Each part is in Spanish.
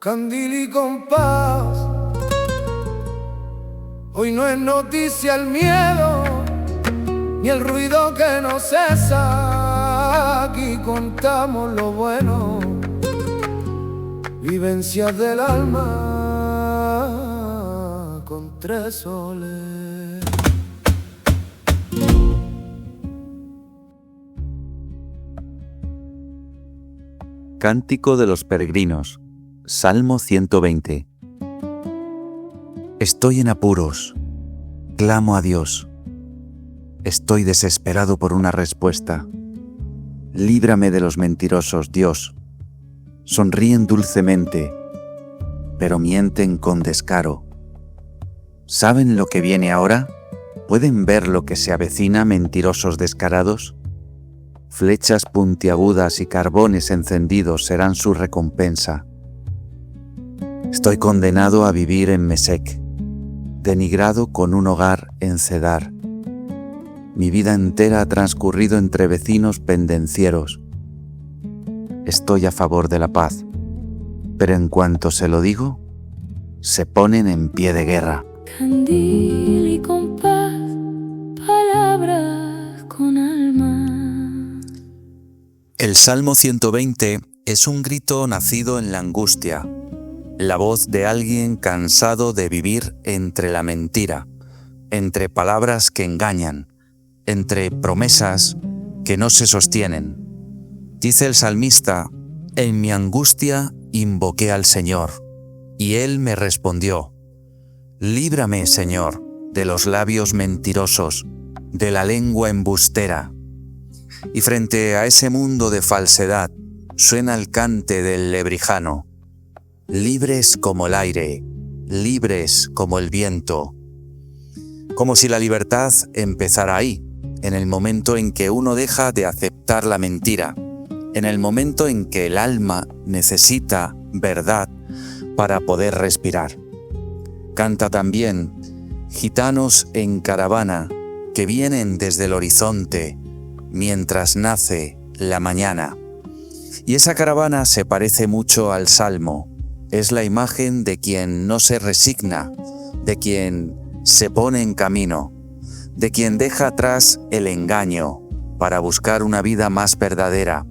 Candil y compás, hoy no es noticia el miedo, ni el ruido que no cesa. Aquí contamos lo bueno, vivencias del alma con 3 soles. Cántico de los Peregrinos, Salmo 120. Estoy en apuros, clamo a Dios. Estoy desesperado por una respuesta. Líbrame de los mentirosos, Dios. Sonríen dulcemente, pero mienten con descaro. ¿Saben lo que viene ahora? ¿Pueden ver lo que se avecina, mentirosos descarados? Flechas puntiagudas y carbones encendidos serán su recompensa. Estoy condenado a vivir en Mesec, denigrado con un hogar en Cedar. Mi vida entera ha transcurrido entre vecinos pendencieros. Estoy a favor de la paz, pero en cuanto se lo digo, se ponen en pie de guerra. Candil y compás, palabras con alma. El Salmo 120 es un grito nacido en la angustia, la voz de alguien cansado de vivir entre la mentira, entre palabras que engañan, entre promesas que no se sostienen. Dice el salmista: en mi angustia invoqué al Señor, y Él me respondió. Líbrame, Señor, de los labios mentirosos, de la lengua embustera. Y frente a ese mundo de falsedad, suena el cante del lebrijano. Libres como el aire, libres como el viento. Como si la libertad empezara ahí, en el momento en que uno deja de aceptar la mentira, en el momento en que el alma necesita verdad para poder respirar. Canta también: gitanos en caravana que vienen desde el horizonte mientras nace la mañana. Y esa caravana se parece mucho al Salmo. Es la imagen de quien no se resigna, de quien se pone en camino, de quien deja atrás el engaño para buscar una vida más verdadera.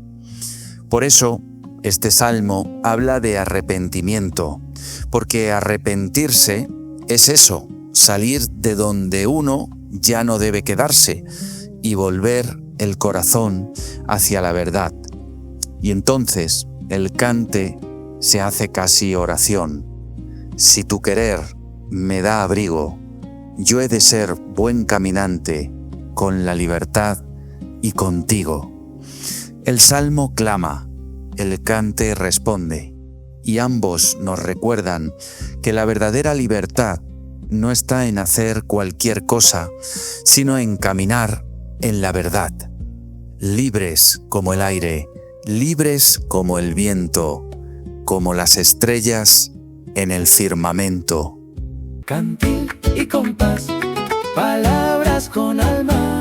Por eso, este salmo habla de arrepentimiento, porque arrepentirse es eso, salir de donde uno ya no debe quedarse y volver el corazón hacia la verdad. Y entonces el cante se hace casi oración. Si tu querer me da abrigo, yo he de ser buen caminante con la libertad y contigo. El salmo clama, el cante responde, y ambos nos recuerdan que la verdadera libertad no está en hacer cualquier cosa, sino en caminar en la verdad. Libres como el aire, libres como el viento, como las estrellas en el firmamento. Candil y compás, palabras con alma.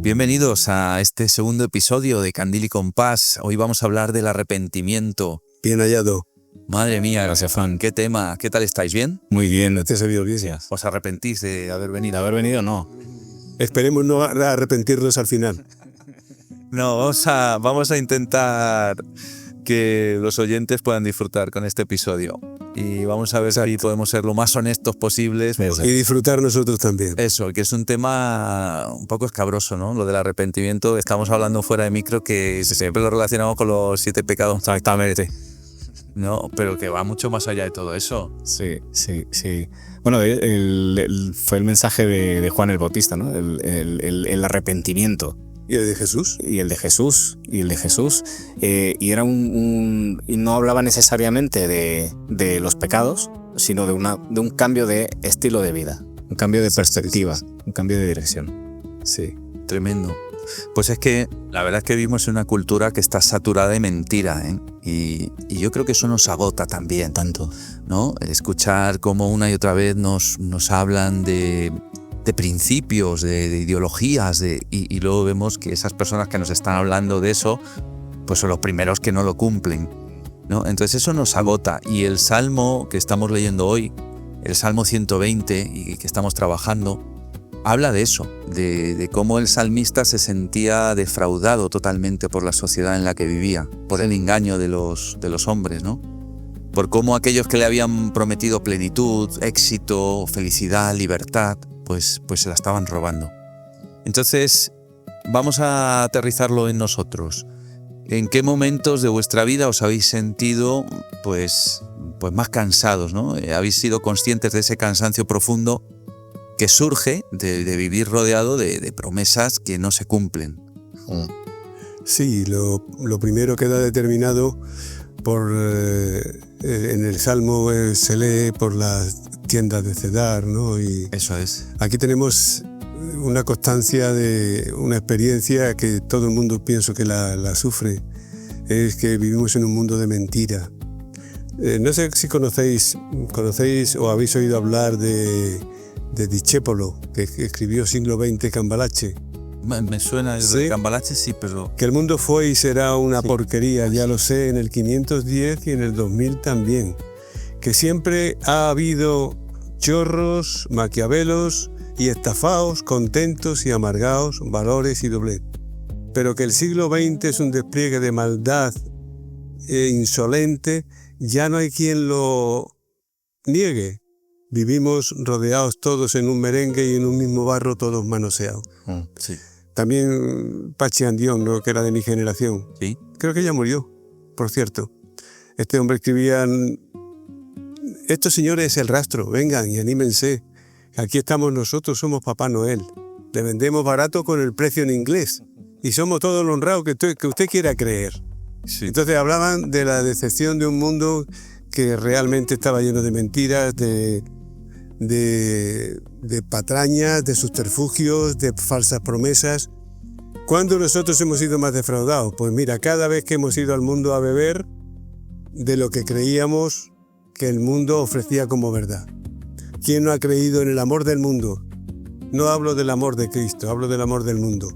Bienvenidos a este segundo episodio de Candil y compás. Hoy vamos a hablar del arrepentimiento. Bien hallado. Madre mía, Gracias, Fran. qué tema. ¿Qué tal estáis? ¿Bien? Muy bien, ¿no te has sabido gracias? ¿Os arrepentís de haber venido? ¿De haber venido? No. Esperemos no arrepentirnos al final. No, vamos a intentar que los oyentes puedan disfrutar con este episodio. Y vamos a ver si podemos ser lo más honestos posibles. Y disfrutar nosotros también. Eso, que es un tema un poco escabroso, ¿no? Lo del arrepentimiento. Estamos hablando fuera de micro que siempre lo relacionamos con los 7 pecados. Exactamente. No, pero que va mucho más allá de todo eso. Sí. Bueno, fue el mensaje de Juan el Bautista, ¿no? El arrepentimiento. ¿Y el de Jesús? Y el de Jesús. Y era y no hablaba necesariamente de los pecados, sino de un cambio de estilo de vida, un cambio de perspectiva, un cambio de dirección. Sí. Tremendo. Pues es que la verdad es que vivimos en una cultura que está saturada de mentira, ¿eh? Y yo creo que eso nos agota también, Tanto. ¿no? Escuchar cómo una y otra vez nos hablan de principios, de ideologías, y luego vemos que esas personas que nos están hablando de eso, pues son los primeros que no lo cumplen, ¿no? Entonces eso nos agota. Y el salmo que estamos leyendo hoy, el Salmo 120, y que estamos trabajando, habla de eso, de cómo el salmista se sentía defraudado totalmente por la sociedad en la que vivía, por el engaño de los hombres, ¿no? Por cómo aquellos que le habían prometido plenitud, éxito, felicidad, libertad, pues se la estaban robando. Entonces, vamos a aterrizarlo en nosotros. ¿En qué momentos de vuestra vida os habéis sentido pues más cansados, ¿no? ¿Habéis sido conscientes de ese cansancio profundo que surge de vivir rodeado de promesas que no se cumplen? Sí, lo primero queda determinado por en el Salmo se lee por las tiendas de Cedar, ¿no? Y Eso es. aquí tenemos una constancia de una experiencia que todo el mundo pienso que la sufre, es que vivimos en un mundo de mentira. No sé si conocéis o habéis oído hablar de Discépolo, que escribió siglo XX Cambalache. Me suena el ¿Sí? Cambalache, sí, pero... Que el mundo fue y será una Sí. porquería, ya lo sé, en el 510 y en el 2000 también. Que siempre ha habido chorros, maquiavelos y estafaos, contentos y amargaos, valores y doblez. Pero que el siglo XX es un despliegue de maldad insolente, ya no hay quien lo niegue. Vivimos rodeados todos en un merengue y en un mismo barro, todos manoseados. Sí. También Pachi Andión, ¿no? Que era de mi generación. ¿Sí? Creo que ella murió, por cierto. Este hombre escribía: estos señores es el rastro, vengan y anímense. Aquí estamos nosotros, somos Papá Noel. Le vendemos barato con el precio en inglés. Y somos todos los honrados que usted quiera creer. Sí. Entonces hablaban de la decepción de un mundo que realmente estaba lleno de mentiras, de patrañas, de subterfugios, de falsas promesas. ¿Cuándo nosotros hemos sido más defraudados? Pues mira, cada vez que hemos ido al mundo a beber de lo que creíamos que el mundo ofrecía como verdad. ¿Quién no ha creído en el amor del mundo? No hablo del amor de Cristo, hablo del amor del mundo.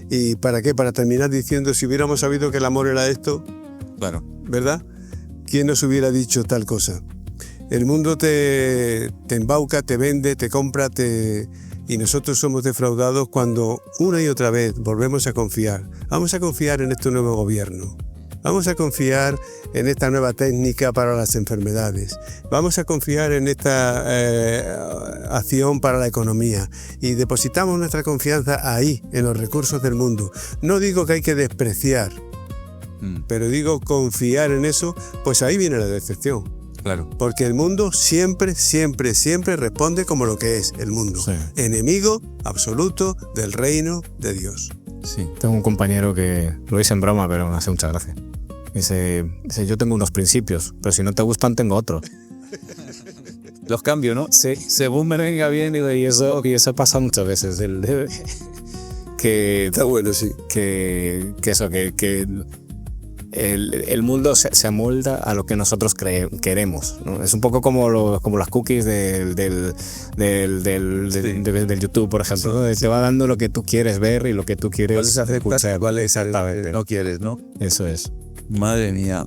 ¿Y para qué? Para terminar diciendo, si hubiéramos sabido que el amor era esto, Claro. ¿verdad? ¿Quién nos hubiera dicho tal cosa? El mundo te embauca, te vende, te compra, y nosotros somos defraudados cuando una y otra vez volvemos a confiar. Vamos a confiar en este nuevo gobierno. Vamos a confiar en esta nueva técnica para las enfermedades. Vamos a confiar en esta acción para la economía. Y depositamos nuestra confianza ahí, en los recursos del mundo. No digo que hay que despreciar, pero digo confiar en eso, pues ahí viene la decepción. Claro. Porque el mundo siempre, siempre, siempre responde como lo que es el mundo. Sí. Enemigo absoluto del reino de Dios. Sí. Tengo un compañero que lo dice en broma, pero me hace mucha gracia. Dice, yo tengo unos principios, pero si no te gustan, tengo otros. Los cambio, ¿no? Sí, según me venga bien, y eso pasa muchas veces. Que Está bueno, sí. el mundo se amolda a lo que nosotros queremos, ¿no? Es un poco como las cookies del YouTube, por ejemplo, ¿no? Te va dando lo que tú quieres ver y lo que tú quieres escuchar. No quieres, ¿no? Eso es. Madre mía.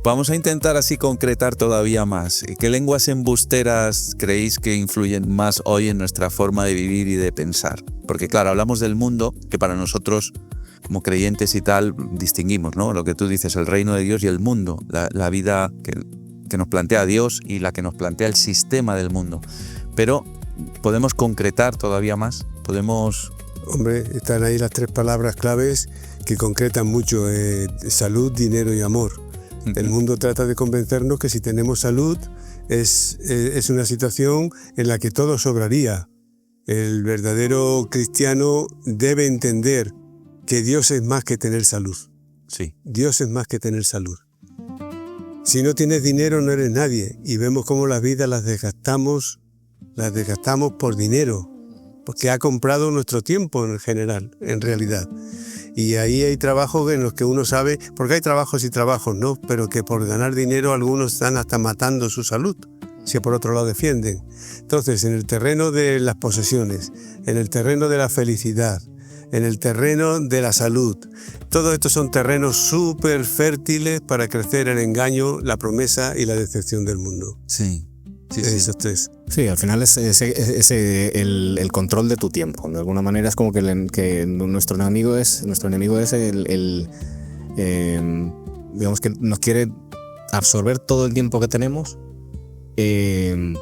Vamos a intentar así concretar todavía más. ¿Qué lenguas embusteras creéis que influyen más hoy en nuestra forma de vivir y de pensar? Porque claro, hablamos del mundo, que para nosotros como creyentes y tal distinguimos, ¿no? Lo que tú dices, el reino de Dios y el mundo, la vida que nos plantea Dios y la que nos plantea el sistema del mundo. Pero podemos concretar todavía más, podemos... Hombre, están ahí las tres palabras claves que concretan mucho: salud, dinero y amor. El mundo trata de convencernos que si tenemos salud es una situación en la que todo sobraría. El verdadero cristiano debe entender que Dios es más que tener salud. Sí. Dios es más que tener salud. Si no tienes dinero no eres nadie, y vemos cómo las vidas las desgastamos por dinero. porque ha comprado nuestro tiempo en general, en realidad. Y ahí hay trabajos en los que uno sabe, porque hay trabajos y trabajos, ¿no? Pero que por ganar dinero algunos están hasta matando su salud, si por otro lado defienden. Entonces, en el terreno de las posesiones, en el terreno de la felicidad, en el terreno de la salud, todos estos son terrenos súper fértiles para crecer el engaño, la promesa y la decepción del mundo. Sí. Esos tres. Sí, al final es el control de tu tiempo. De alguna manera es como que nuestro enemigo es digamos que nos quiere absorber todo el tiempo que tenemos y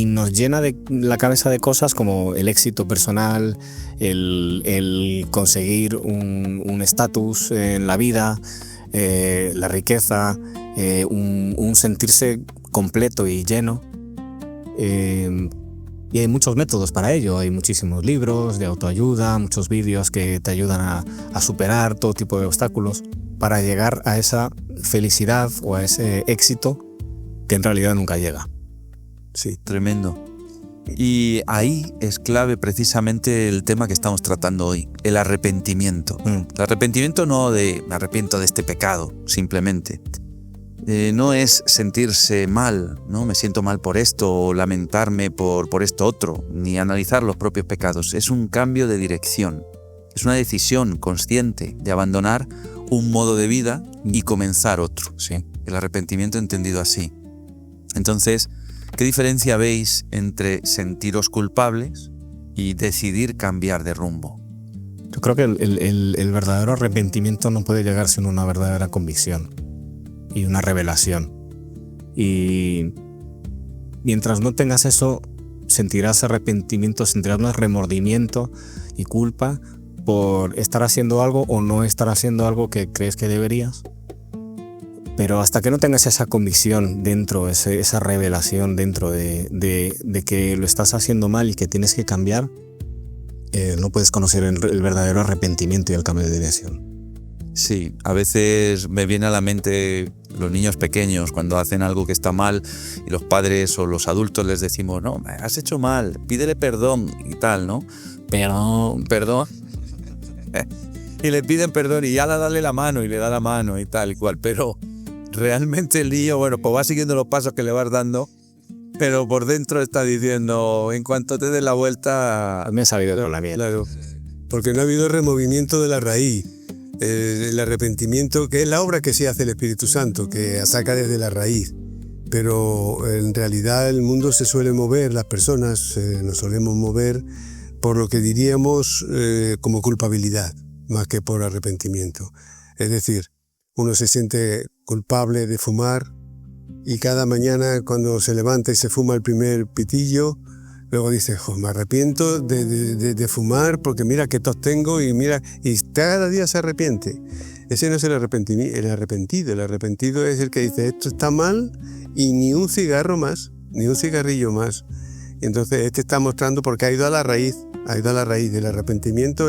nos llena de la cabeza de cosas como el éxito personal, el conseguir un estatus en la vida, la riqueza, un sentirse completo y lleno. Y hay muchos métodos para ello. Hay muchísimos libros de autoayuda, muchos vídeos que te ayudan a superar todo tipo de obstáculos para llegar a esa felicidad o a ese éxito que en realidad nunca llega. Sí, tremendo. Y ahí es clave precisamente el tema que estamos tratando hoy, el arrepentimiento. El arrepentimiento no de me arrepiento de este pecado, simplemente. No es sentirse mal, ¿no? Me siento mal por esto o lamentarme por esto otro, ni analizar los propios pecados. Es un cambio de dirección. Es una decisión consciente de abandonar un modo de vida y comenzar otro. Sí. El arrepentimiento entendido así. Entonces, ¿qué diferencia veis entre sentiros culpables y decidir cambiar de rumbo? Yo creo que el verdadero arrepentimiento no puede llegar sin una verdadera convicción y una revelación. Y mientras no tengas eso, sentirás arrepentimiento, sentirás más remordimiento y culpa por estar haciendo algo o no estar haciendo algo que crees que deberías. Pero hasta que no tengas esa convicción dentro, esa revelación dentro de que lo estás haciendo mal y que tienes que cambiar, no puedes conocer el verdadero arrepentimiento y el cambio de dirección. Sí, a veces me viene a la mente los niños pequeños cuando hacen algo que está mal y los padres o los adultos les decimos, no, me has hecho mal, pídele perdón y tal, ¿no? Perdón. Y le piden perdón y ya dale la mano y le da la mano y tal y cual, pero realmente el niño, bueno, pues va siguiendo los pasos que le vas dando, pero por dentro está diciendo, en cuanto te des la vuelta... Me ha sabido de la mierda. Claro, porque no ha habido removimiento de la raíz. El arrepentimiento, que es la obra que sí hace el Espíritu Santo, que saca desde la raíz. Pero en realidad el mundo se suele mover, las personas nos solemos mover por lo que diríamos como culpabilidad, más que por arrepentimiento. Es decir, uno se siente culpable de fumar y cada mañana cuando se levanta y se fuma el primer pitillo, luego dice, me arrepiento de fumar porque mira qué tos tengo y mira, y cada día se arrepiente. Ese no es el arrepentido. El arrepentido es el que dice, esto está mal y ni un cigarro más, ni un cigarrillo más. Y entonces este está mostrando porque ha ido a la raíz. El arrepentimiento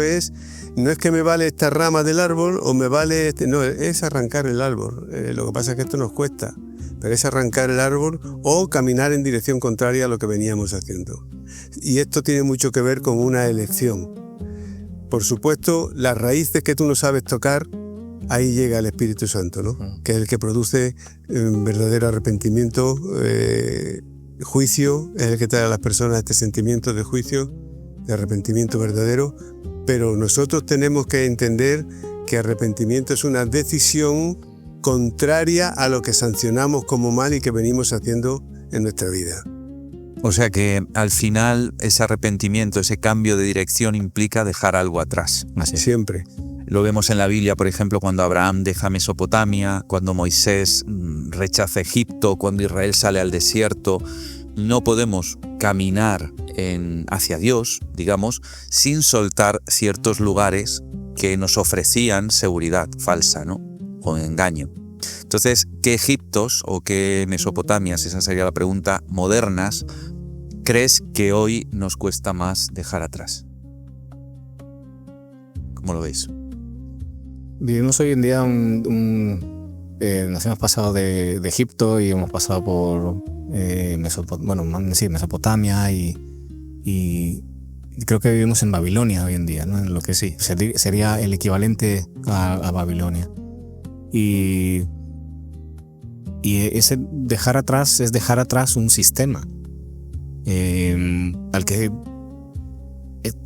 no es que me vale esta rama del árbol o me vale no, es arrancar el árbol. Lo que pasa es que esto nos cuesta, pero es arrancar el árbol o caminar en dirección contraria a lo que veníamos haciendo. Y esto tiene mucho que ver con una elección. Por supuesto, las raíces que tú no sabes tocar, ahí llega el Espíritu Santo, ¿no? Que es el que produce verdadero arrepentimiento, juicio, es el que trae a las personas este sentimiento de juicio, de arrepentimiento verdadero, pero nosotros tenemos que entender que arrepentimiento es una decisión contraria a lo que sancionamos como mal y que venimos haciendo en nuestra vida. O sea que al final ese arrepentimiento, ese cambio de dirección implica dejar algo atrás. Así siempre. Lo vemos en la Biblia, por ejemplo, cuando Abraham deja Mesopotamia, cuando Moisés rechaza Egipto, cuando Israel sale al desierto. No podemos caminar hacia Dios, digamos, sin soltar ciertos lugares que nos ofrecían seguridad falsa, ¿no? O engaño. Entonces, ¿qué Egiptos o qué Mesopotamias, esa sería la pregunta, modernas, crees que hoy nos cuesta más dejar atrás? ¿Cómo lo veis? Vivimos hoy en día nos hemos pasado de Egipto y hemos pasado por Mesopotamia y creo que vivimos en Babilonia hoy en día, ¿no? En lo que sí, sería el equivalente a Babilonia. Y ese dejar atrás es dejar atrás un sistema al que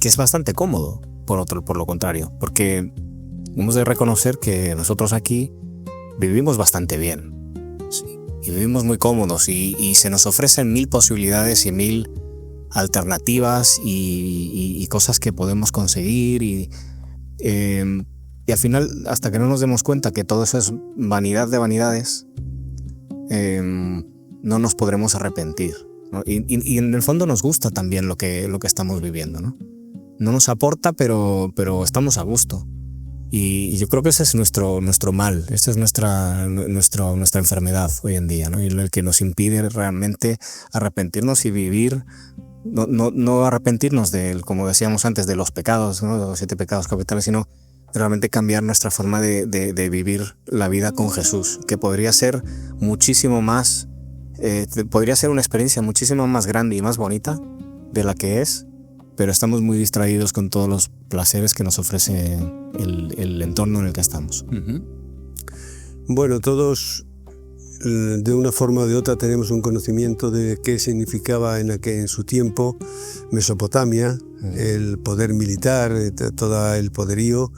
es bastante cómodo, por lo contrario, porque hemos de reconocer que nosotros aquí vivimos bastante bien, sí, y vivimos muy cómodos y se nos ofrecen 1000 posibilidades y 1000 alternativas y cosas que podemos conseguir y al final, hasta que no nos demos cuenta que todo eso es vanidad de vanidades, no nos podremos arrepentir, ¿no? Y en el fondo nos gusta también lo que estamos viviendo, ¿no? No nos aporta, pero estamos a gusto. Y yo creo que ese es nuestro mal, esa es nuestra enfermedad hoy en día, ¿no? Y el que nos impide realmente arrepentirnos y vivir, no arrepentirnos como decíamos antes, de los pecados, ¿no? De los 7 pecados capitales, sino realmente cambiar nuestra forma de vivir la vida con Jesús, que podría ser muchísimo más, podría ser una experiencia muchísimo más grande y más bonita de la que es, pero estamos muy distraídos con todos los placeres que nos ofrece el entorno en el que estamos. Uh-huh. Bueno, todos de una forma o de otra tenemos un conocimiento de qué significaba en su tiempo Mesopotamia, el poder militar, todo el poderío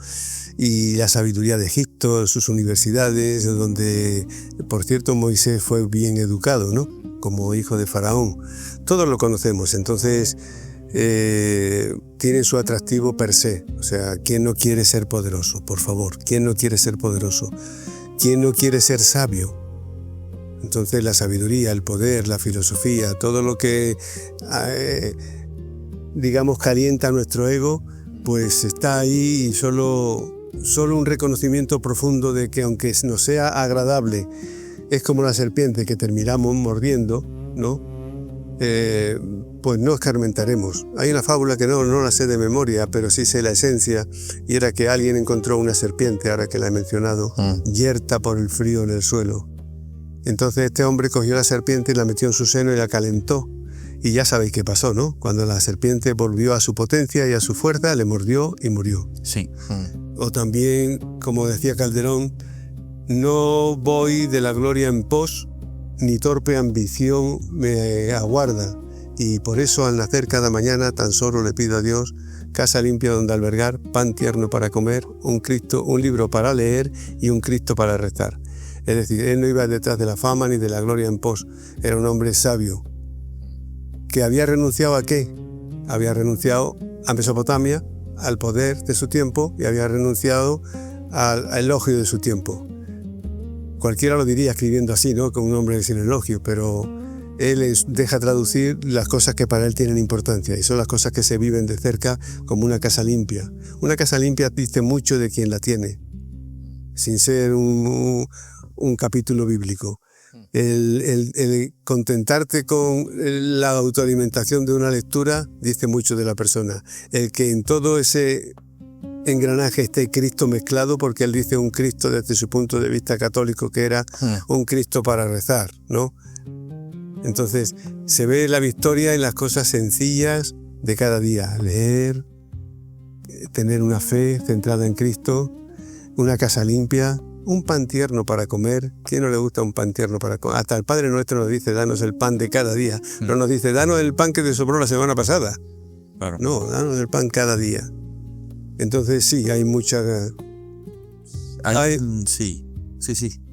y la sabiduría de Egipto, sus universidades, donde, por cierto, Moisés fue bien educado, ¿no? Como hijo de Faraón. Todos lo conocemos, entonces tiene su atractivo per se. O sea, ¿quién no quiere ser poderoso? Por favor, ¿quién no quiere ser poderoso? ¿Quién no quiere ser sabio? Entonces la sabiduría, el poder, la filosofía, todo lo que, digamos, calienta nuestro ego, pues está ahí y solo un reconocimiento profundo de que aunque nos sea agradable, es como la serpiente que terminamos mordiendo, ¿no? Pues no escarmentaremos. Hay una fábula que no la sé de memoria, pero sí sé la esencia, y era que alguien encontró una serpiente, ahora que la he mencionado, yerta por el frío en el suelo. Entonces este hombre cogió la serpiente y la metió en su seno y la calentó. Y ya sabéis qué pasó, ¿no? Cuando la serpiente volvió a su potencia y a su fuerza, le mordió y murió. Sí. O también, como decía Calderón, no voy de la gloria en pos, ni torpe ambición me aguarda. Y por eso al nacer cada mañana tan solo le pido a Dios casa limpia donde albergar, pan tierno para comer, un libro para leer y un Cristo para rezar. Es decir, él no iba detrás de la fama ni de la gloria en pos. Era un hombre sabio. ¿Que había renunciado a qué? Había renunciado a Mesopotamia, al poder de su tiempo, y había renunciado al elogio de su tiempo. Cualquiera lo diría escribiendo así, ¿no? Como un hombre sin elogio, pero él deja traducir las cosas que para él tienen importancia, y son las cosas que se viven de cerca, como una casa limpia. Una casa limpia dice mucho de quien la tiene, sin ser un capítulo bíblico. El contentarte con la autoalimentación de una lectura dice mucho de la persona. El que en todo ese engranaje esté Cristo mezclado, porque él dice un Cristo desde su punto de vista católico, que era un Cristo para rezar, ¿no? Entonces se ve la victoria en las cosas sencillas de cada día: leer, tener una fe centrada en Cristo, una casa limpia, un pan tierno para comer. ¿Quién no le gusta un pan tierno para comer? Hasta el Padre Nuestro nos dice, danos el pan de cada día. No nos dice, danos el pan que te sobró la semana pasada. Claro. No, danos el pan cada día. Entonces sí, hay mucha... Sí.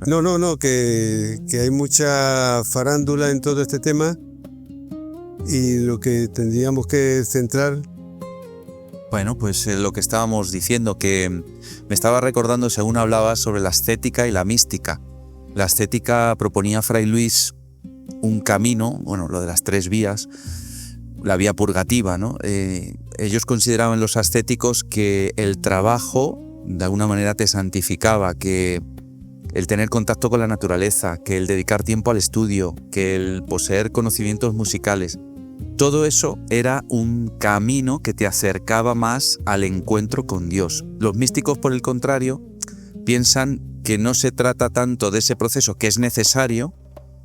No, que hay mucha farándula en todo este tema, y lo que tendríamos que centrar... Bueno, pues lo que estábamos diciendo, que me estaba recordando según hablabas sobre la ascética y la mística. La ascética proponía a Fray Luis un camino, bueno, lo de las 3 vías, la vía purgativa, ¿no? Ellos consideraban, los ascéticos, que el trabajo de alguna manera te santificaba, que el tener contacto con la naturaleza, que el dedicar tiempo al estudio, que el poseer conocimientos musicales, todo eso era un camino que te acercaba más al encuentro con Dios. Los místicos, por el contrario, piensan que no se trata tanto de ese proceso, que es necesario,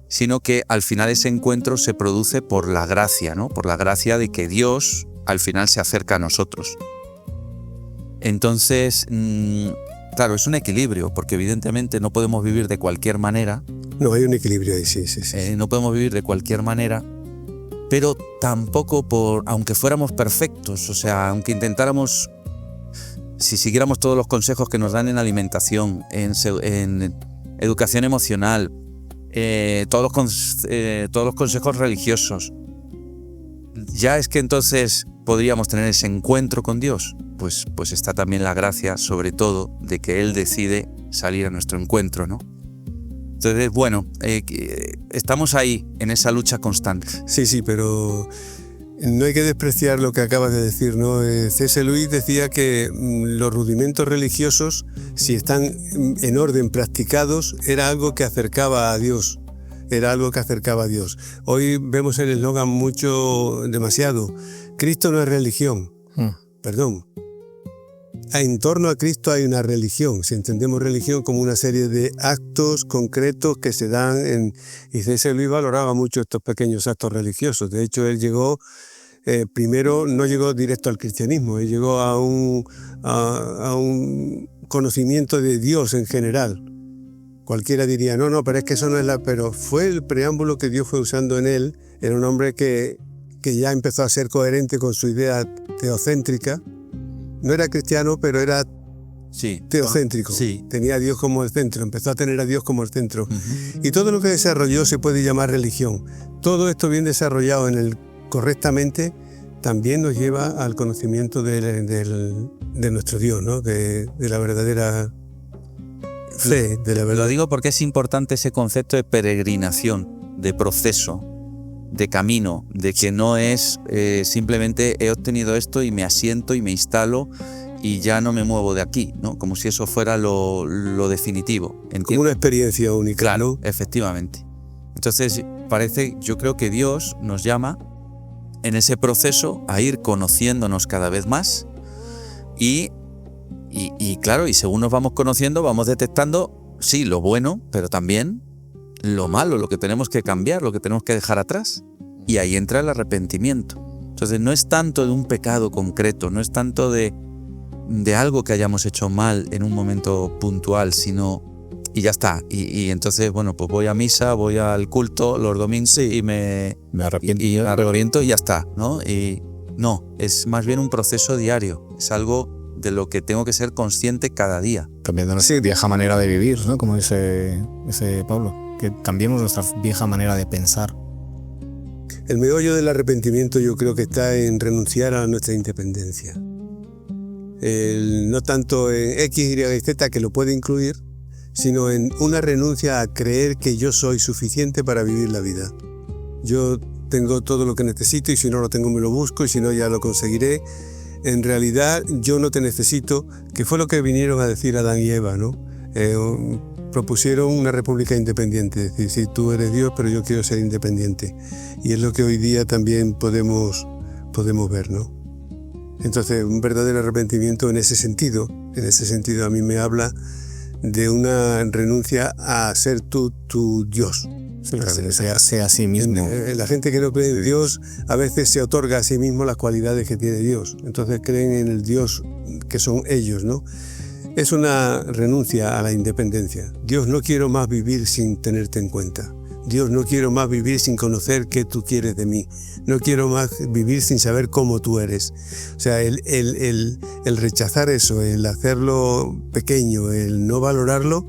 sino que al final ese encuentro se produce por la gracia, ¿no? Por la gracia de que Dios al final se acerca a nosotros. Entonces, claro, es un equilibrio, porque evidentemente no podemos vivir de cualquier manera. No, hay un equilibrio ahí, sí. No podemos vivir de cualquier manera, pero tampoco aunque fuéramos perfectos, o sea, aunque intentáramos, si siguiéramos todos los consejos que nos dan en alimentación, en educación emocional, todos los consejos religiosos, ya es que entonces podríamos tener ese encuentro con Dios. Pues está también la gracia, sobre todo, de que Él decide salir a nuestro encuentro, ¿no? Entonces, bueno, estamos ahí, en esa lucha constante. Sí, pero no hay que despreciar lo que acabas de decir, ¿no? C.S. Lewis decía que los rudimentos religiosos, si están en orden practicados, era algo que acercaba a Dios. Hoy vemos el eslogan demasiado. Cristo no es religión. Perdón. En torno a Cristo hay una religión. Si entendemos religión como una serie de actos concretos que se dan y C.S. Lewis valoraba mucho estos pequeños actos religiosos. De hecho, él llegó, primero no llegó directo al cristianismo, él llegó a un conocimiento de Dios en general. Cualquiera diría, no, pero es que eso no es pero fue el preámbulo que Dios fue usando en él. Era un hombre que ya empezó a ser coherente con su idea teocéntrica. No era cristiano, pero era teocéntrico. Sí. Tenía a Dios como el centro, empezó a tener a Dios como el centro. Y todo lo que desarrolló se puede llamar religión. Todo esto bien desarrollado correctamente también nos lleva al conocimiento de nuestro Dios, ¿no? De la verdadera fe, de la verdad. Lo digo porque es importante ese concepto de peregrinación, de proceso, de camino, de que no es simplemente he obtenido esto y me asiento y me instalo y ya no me muevo de aquí, ¿no? Como si eso fuera lo definitivo. ¿Entiendes? Como una experiencia única. Claro, ¿no? Efectivamente. Entonces, yo creo que Dios nos llama en ese proceso a ir conociéndonos cada vez más y claro, y según nos vamos conociendo, vamos detectando, sí, lo bueno, pero también lo malo, lo que tenemos que cambiar, lo que tenemos que dejar atrás. Y ahí entra el arrepentimiento. Entonces no es tanto de un pecado concreto, no es tanto de algo que hayamos hecho mal en un momento puntual, sino y ya está. Y entonces, bueno, pues voy a misa, voy al culto los domingos y me arrepiento. Y me arrepiento y ya está, ¿no? Y no, es más bien un proceso diario, es algo de lo que tengo que ser consciente cada día. Cambiando nuestra vieja manera de vivir, ¿no? Como dice Pablo, que cambiemos nuestra vieja manera de pensar. El meollo del arrepentimiento yo creo que está en renunciar a nuestra independencia. No tanto en X, Y y Z, que lo puede incluir, sino en una renuncia a creer que yo soy suficiente para vivir la vida. Yo tengo todo lo que necesito y si no lo tengo me lo busco y si no ya lo conseguiré. En realidad yo no te necesito, que fue lo que vinieron a decir Adán y Eva, ¿no? Propusieron una república independiente, es decir, sí, tú eres Dios, pero yo quiero ser independiente. Y es lo que hoy día también podemos ver, ¿no? Entonces, un verdadero arrepentimiento en ese sentido a mí me habla de una renuncia a ser tú tu Dios. Sea a sí mismo. La gente que no cree en Dios a veces se otorga a sí mismo las cualidades que tiene Dios. Entonces creen en el Dios que son ellos, ¿no? Es una renuncia a la independencia. Dios, no quiero más vivir sin tenerte en cuenta. Dios, no quiero más vivir sin conocer qué tú quieres de mí. No quiero más vivir sin saber cómo tú eres. O sea, el rechazar eso, el hacerlo pequeño, el no valorarlo,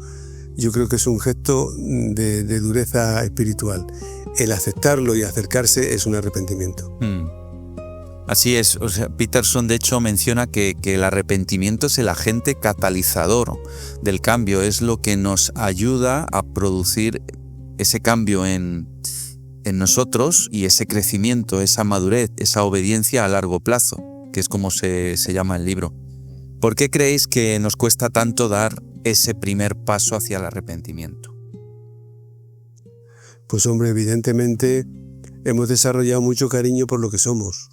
yo creo que es un gesto de dureza espiritual. El aceptarlo y acercarse es un arrepentimiento. Así es, o sea, Peterson de hecho menciona que el arrepentimiento es el agente catalizador del cambio, es lo que nos ayuda a producir ese cambio en nosotros y ese crecimiento, esa madurez, esa obediencia a largo plazo, que es como se llama el libro. ¿Por qué creéis que nos cuesta tanto dar ese primer paso hacia el arrepentimiento? Pues hombre, evidentemente hemos desarrollado mucho cariño por lo que somos.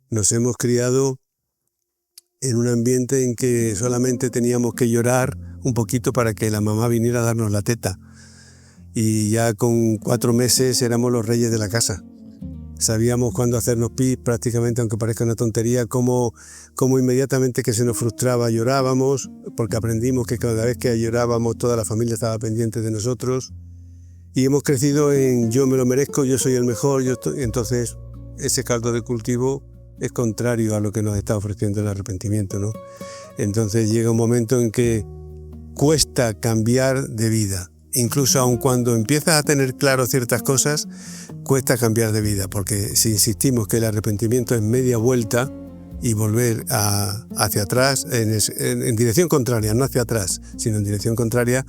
Nos hemos criado en un ambiente en que solamente teníamos que llorar un poquito para que la mamá viniera a darnos la teta. Y ya con 4 meses éramos los reyes de la casa. Sabíamos cuándo hacernos pis, prácticamente, aunque parezca una tontería, cómo inmediatamente que se nos frustraba llorábamos, porque aprendimos que cada vez que llorábamos toda la familia estaba pendiente de nosotros. Y hemos crecido en yo me lo merezco, yo soy el mejor, entonces ese caldo de cultivo es contrario a lo que nos está ofreciendo el arrepentimiento, ¿no? Entonces llega un momento en que cuesta cambiar de vida. Incluso aun cuando empiezas a tener claro ciertas cosas, cuesta cambiar de vida, porque si insistimos que el arrepentimiento es media vuelta y volver hacia atrás, en dirección contraria, no hacia atrás, sino en dirección contraria,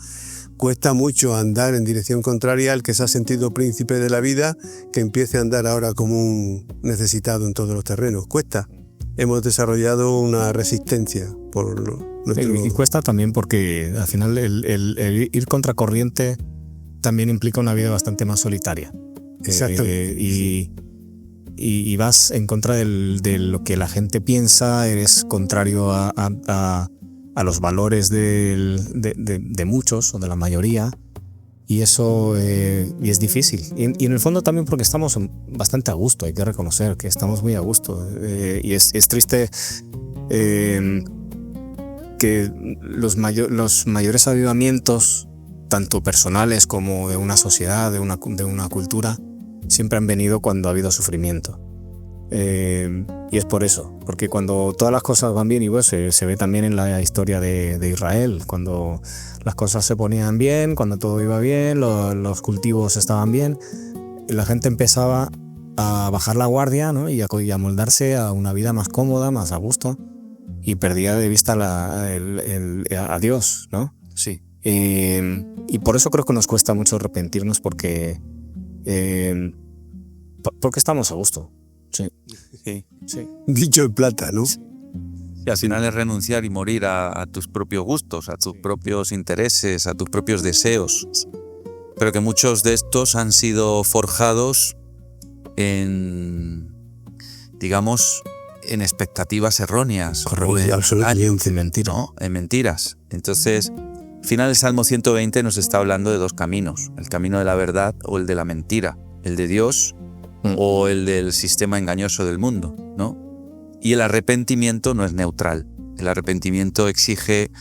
cuesta mucho andar en dirección contraria al que se ha sentido príncipe de la vida, que empiece a andar ahora como un necesitado en todos los terrenos. Cuesta. Hemos desarrollado una resistencia por nuestro... Y cuesta también porque al final el ir contracorriente también implica una vida bastante más solitaria. Exacto. Y vas en contra de lo que la gente piensa, eres contrario a los valores de muchos o de la mayoría, y eso y es difícil. Y en el fondo también porque estamos bastante a gusto, hay que reconocer que estamos muy a gusto. Y es triste que los mayores avivamientos, tanto personales como de una sociedad, de una cultura, siempre han venido cuando ha habido sufrimiento. Y es por eso, porque cuando todas las cosas van bien, y bueno, se ve también en la historia de Israel, cuando las cosas se ponían bien, cuando todo iba bien, los cultivos estaban bien, la gente empezaba a bajar la guardia, ¿no? y a moldarse a una vida más cómoda, más a gusto, y perdía de vista a Dios, ¿no? Sí. Y por eso creo que nos cuesta mucho arrepentirnos, porque estamos a gusto. Sí. Sí. Dicho en plata, ¿no? Y al final es renunciar y morir a tus propios gustos, a tus propios intereses, a tus propios deseos. Pero que muchos de estos han sido forjados en, digamos, en expectativas erróneas. Absolutamente. En mentira. ¿No? En mentiras. Entonces, al final el Salmo 120 nos está hablando de dos caminos: el camino de la verdad o el de la mentira, el de Dios o el del sistema engañoso del mundo, ¿no? Y el arrepentimiento no es neutral. El arrepentimiento exige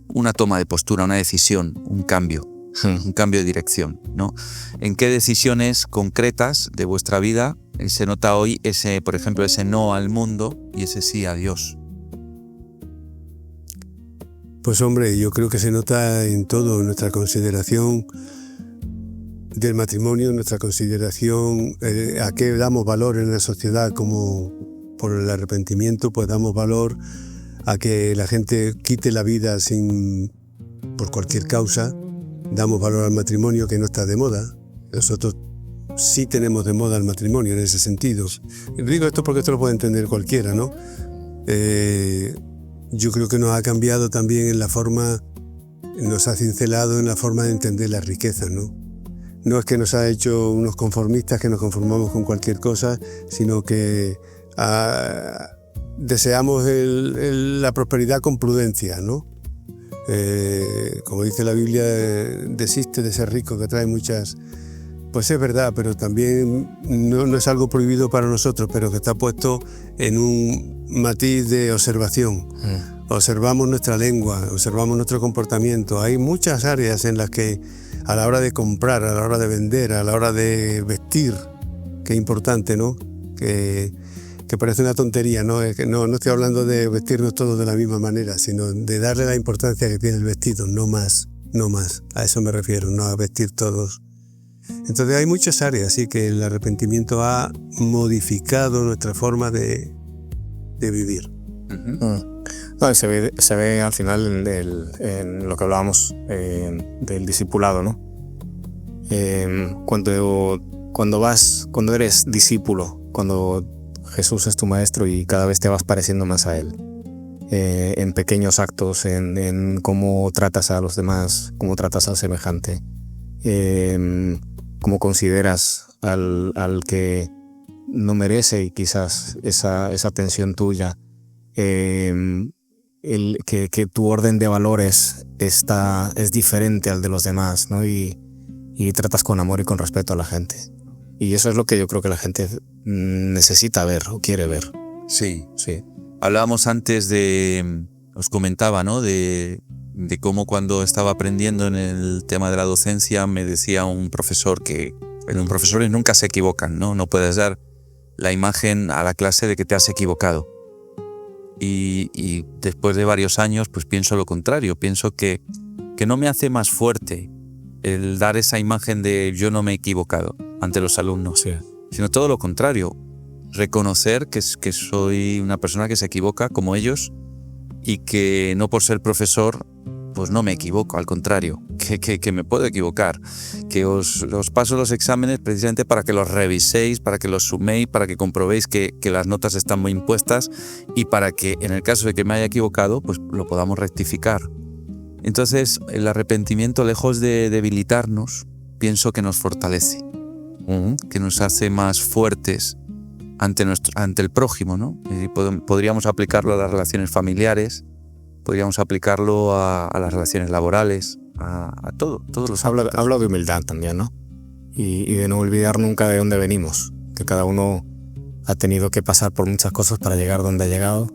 una toma de postura, una decisión, un cambio de dirección, ¿no? ¿En qué decisiones concretas de vuestra vida se nota hoy por ejemplo, ese no al mundo y ese sí a Dios? Pues hombre, yo creo que se nota en todo, en nuestra consideración del matrimonio, nuestra consideración a qué damos valor en la sociedad, como por el arrepentimiento, pues damos valor a que la gente quite la vida por cualquier causa. Damos valor al matrimonio, que no está de moda. Nosotros sí tenemos de moda el matrimonio en ese sentido. Digo esto porque esto lo puede entender cualquiera, ¿no? Yo creo que nos ha cambiado también en la forma, nos ha cincelado en la forma de entender las riquezas, ¿no? No es que nos ha hecho unos conformistas que nos conformamos con cualquier cosa, sino que deseamos la prosperidad con prudencia, ¿no? Como dice la Biblia, desiste de ser rico, que trae muchas... Pues es verdad, pero también no es algo prohibido para nosotros, pero que está puesto en un matiz de observación. Observamos nuestra lengua, observamos nuestro comportamiento. Hay muchas áreas en las que a la hora de comprar, a la hora de vender, a la hora de vestir, que es importante, ¿no? Que parece una tontería, ¿no? No estoy hablando de vestirnos todos de la misma manera, sino de darle la importancia que tiene el vestido, no más. A eso me refiero, no a vestir todos. Entonces hay muchas áreas, así que el arrepentimiento ha modificado nuestra forma de vivir. No, se ve al final en lo que hablábamos del discipulado, ¿no? Cuando eres discípulo, cuando Jesús es tu maestro y cada vez te vas pareciendo más a Él, en pequeños actos, en cómo tratas a los demás, cómo tratas al semejante, cómo consideras al que no merece quizás esa atención tuya, que tu orden de valores es diferente al de los demás, ¿no? Y tratas con amor y con respeto a la gente. Y eso es lo que yo creo que la gente necesita ver o quiere ver. Sí. Sí. Hablábamos antes os comentaba, ¿no? De cómo cuando estaba aprendiendo en el tema de la docencia me decía un profesor que los profesores nunca se equivocan, ¿no? No puedes dar la imagen a la clase de que te has equivocado. Y después de varios años, pues pienso lo contrario. Pienso que no me hace más fuerte el dar esa imagen de yo no me he equivocado ante los alumnos, Sí. sino todo lo contrario. Reconocer que soy una persona que se equivoca como ellos y que no por ser profesor pues no me equivoco, al contrario, que me puedo equivocar, que os paso los exámenes precisamente para que los reviséis, para que los suméis, para que comprobéis que las notas están muy impuestas y para que en el caso de que me haya equivocado pues lo podamos rectificar. Entonces el arrepentimiento, lejos de debilitarnos, pienso que nos fortalece, que nos hace más fuertes ante el prójimo, ¿no? Y podríamos aplicarlo a las relaciones familiares, podríamos aplicarlo a las relaciones laborales, a todos los ámbitos. Habla de humildad también, ¿no? Y de no olvidar nunca de dónde venimos, que cada uno ha tenido que pasar por muchas cosas para llegar donde ha llegado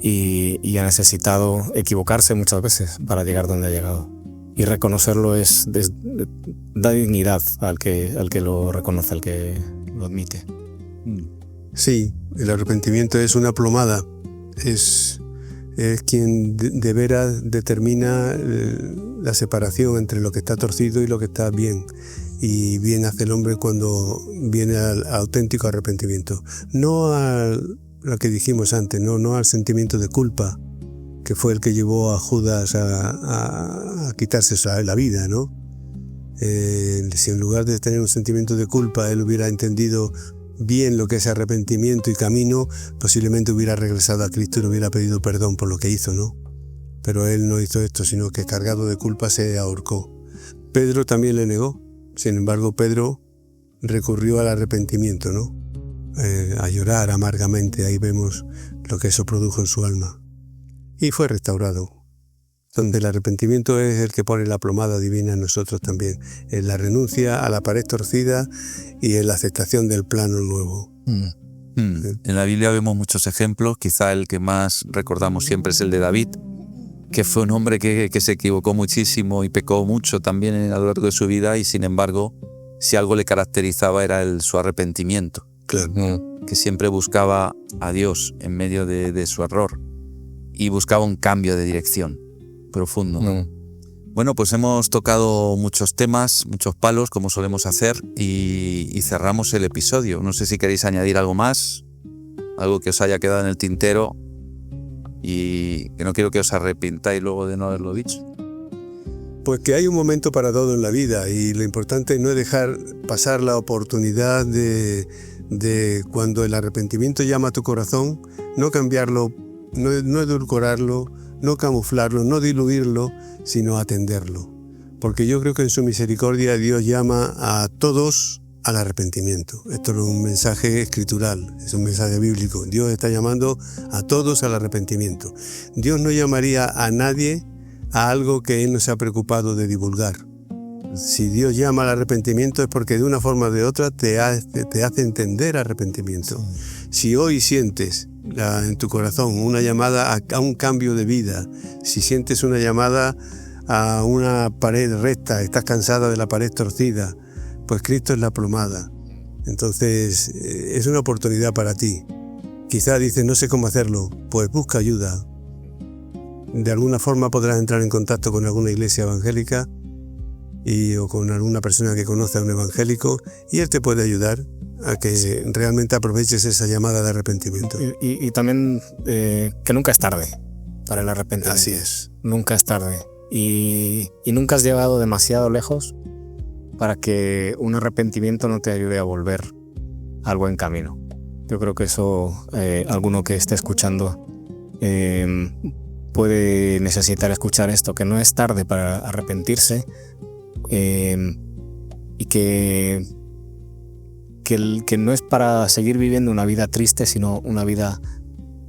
y ha necesitado equivocarse muchas veces para llegar donde ha llegado. Y reconocerlo da dignidad al que lo reconoce, al que lo admite. Sí, el arrepentimiento es una plomada, es quien de veras determina la separación entre lo que está torcido y lo que está bien. Y bien hace el hombre cuando viene al auténtico arrepentimiento. No a lo que dijimos antes, no al sentimiento de culpa, que fue el que llevó a Judas a quitarse la vida, ¿no? Si en lugar de tener un sentimiento de culpa, él hubiera entendido bien lo que es arrepentimiento y camino, posiblemente hubiera regresado a Cristo y le hubiera pedido perdón por lo que hizo, ¿no? Pero él no hizo esto, sino que cargado de culpa se ahorcó. Pedro también le negó. Sin embargo, Pedro recurrió al arrepentimiento, ¿no? A llorar amargamente. Ahí vemos lo que eso produjo en su alma. Y fue restaurado. Donde el arrepentimiento es el que pone la plomada divina en nosotros también. En la renuncia a la pared torcida y en la aceptación del plano nuevo. En la Biblia vemos muchos ejemplos. Quizá el que más recordamos siempre es el de David, que fue un hombre que se equivocó muchísimo y pecó mucho también a lo largo de su vida, y sin embargo, si algo le caracterizaba era su arrepentimiento. Claro. Que siempre buscaba a Dios en medio de su error y buscaba un cambio de dirección profundo. Bueno, pues hemos tocado muchos temas, muchos palos, como solemos hacer, y cerramos el episodio. No sé si queréis añadir algo más, algo que os haya quedado en el tintero y que no quiero que os arrepintáis luego de no haberlo dicho. Pues que hay un momento para todo en la vida y lo importante es no dejar pasar la oportunidad de cuando el arrepentimiento llama a tu corazón, no cambiarlo, no edulcorarlo, no camuflarlo, no diluirlo, sino atenderlo. Porque yo creo que en su misericordia Dios llama a todos al arrepentimiento. Esto no es un mensaje escritural, es un mensaje bíblico. Dios está llamando a todos al arrepentimiento. Dios no llamaría a nadie a algo que Él no se ha preocupado de divulgar. Si Dios llama al arrepentimiento es porque de una forma o de otra te hace entender arrepentimiento. Si hoy sientes en tu corazón una llamada a un cambio de vida, si sientes una llamada a una pared recta, estás cansada de la pared torcida, pues Cristo es la plomada. Entonces es una oportunidad para ti. Quizá dices, no sé cómo hacerlo, pues busca ayuda. De alguna forma podrás entrar en contacto con alguna iglesia evangélica o con alguna persona que conoce a un evangélico y él te puede ayudar a que realmente aproveches esa llamada de arrepentimiento. Y también que nunca es tarde para el arrepentimiento. Así es. Nunca es tarde. Y nunca has llegado demasiado lejos para que un arrepentimiento no te ayude a volver al buen camino. Yo creo que eso, alguno que esté escuchando puede necesitar escuchar esto, que no es tarde para arrepentirse, y que no es para seguir viviendo una vida triste, sino una vida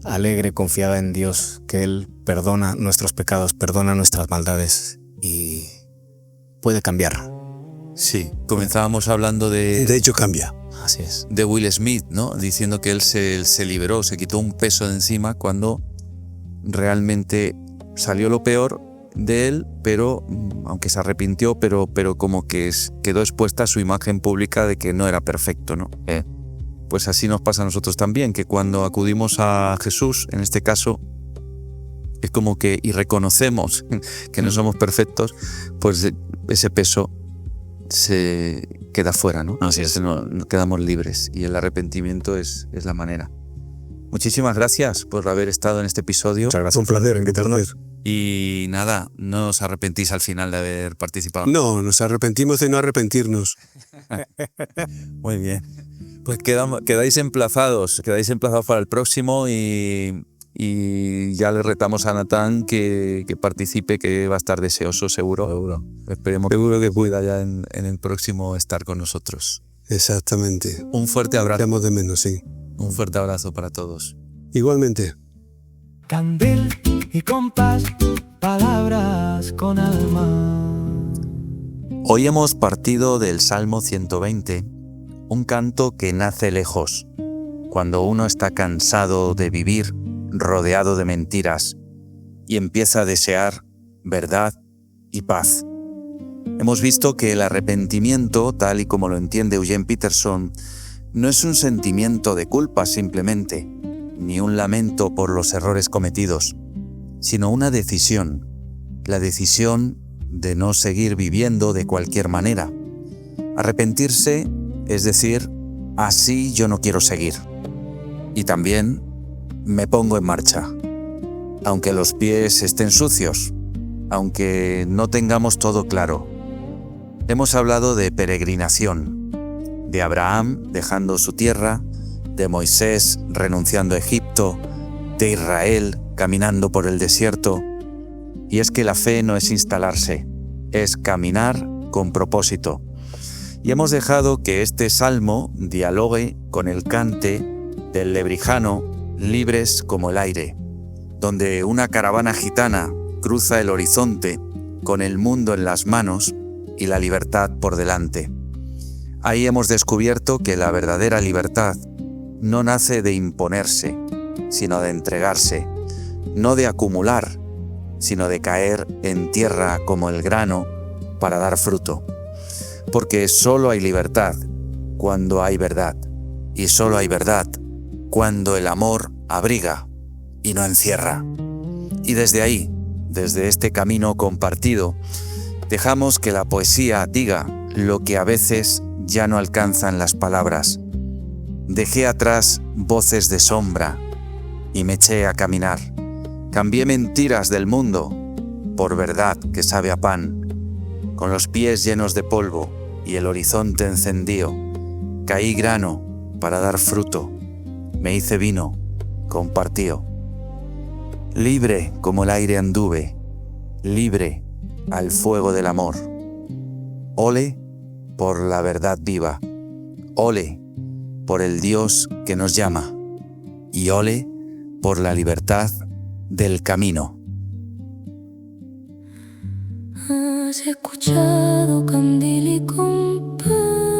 alegre, confiada en Dios, que Él perdona nuestros pecados, perdona nuestras maldades y puede cambiar. Sí, comenzábamos hablando De hecho cambia. Así es. de Will Smith, ¿no? Diciendo que él se liberó, se quitó un peso de encima cuando realmente salió lo peor de él, pero aunque se arrepintió, pero como que quedó expuesta su imagen pública de que no era perfecto, ¿no? Pues así nos pasa a nosotros también, que cuando acudimos a Jesús, en este caso, es como que y reconocemos que no somos perfectos, pues ese peso se queda fuera, ¿no? Así es. No quedamos libres y el arrepentimiento es la manera. Muchísimas gracias por haber estado en este episodio. Muchas gracias. Un placer, ¿qué tal? Y nada, no os arrepentís al final de haber participado. No, nos arrepentimos de no arrepentirnos. Muy bien. Pues quedáis emplazados para el próximo y ya le retamos a Natán que participe, que va a estar deseoso, seguro. Esperemos que pueda ya en el próximo estar con nosotros. Exactamente. Un fuerte abrazo. Echamos de menos, sí. Un fuerte abrazo para todos. Igualmente. Candil y compás, palabras con alma. Hoy hemos partido del Salmo 120, un canto que nace lejos, cuando uno está cansado de vivir rodeado de mentiras y empieza a desear verdad y paz. Hemos visto que el arrepentimiento, tal y como lo entiende Eugene Peterson, no es un sentimiento de culpa simplemente, ni un lamento por los errores cometidos, sino una decisión, la decisión de no seguir viviendo de cualquier manera. Arrepentirse es decir, así yo no quiero seguir. Y también me pongo en marcha, aunque los pies estén sucios, aunque no tengamos todo claro. Hemos hablado de peregrinación, de Abraham dejando su tierra, de Moisés renunciando a Egipto, de Israel caminando por el desierto. Y es que la fe no es instalarse, es caminar con propósito. Y hemos dejado que este salmo dialogue con el cante del lebrijano Libres como el aire, donde una caravana gitana cruza el horizonte con el mundo en las manos y la libertad por delante. Ahí hemos descubierto que la verdadera libertad no nace de imponerse, sino de entregarse, no de acumular, sino de caer en tierra como el grano para dar fruto. Porque solo hay libertad cuando hay verdad, y solo hay verdad cuando el amor abriga y no encierra. Y desde ahí, desde este camino compartido, dejamos que la poesía diga lo que a veces ya no alcanzan las palabras. Dejé atrás voces de sombra y me eché a caminar. Cambié mentiras del mundo por verdad que sabe a pan. Con los pies llenos de polvo y el horizonte encendido, caí grano para dar fruto. Me hice vino, compartió. Libre como el aire anduve, libre al fuego del amor. Ole por la verdad viva, ole por el Dios que nos llama, y ole por la libertad del camino. Has escuchado Candil y compás.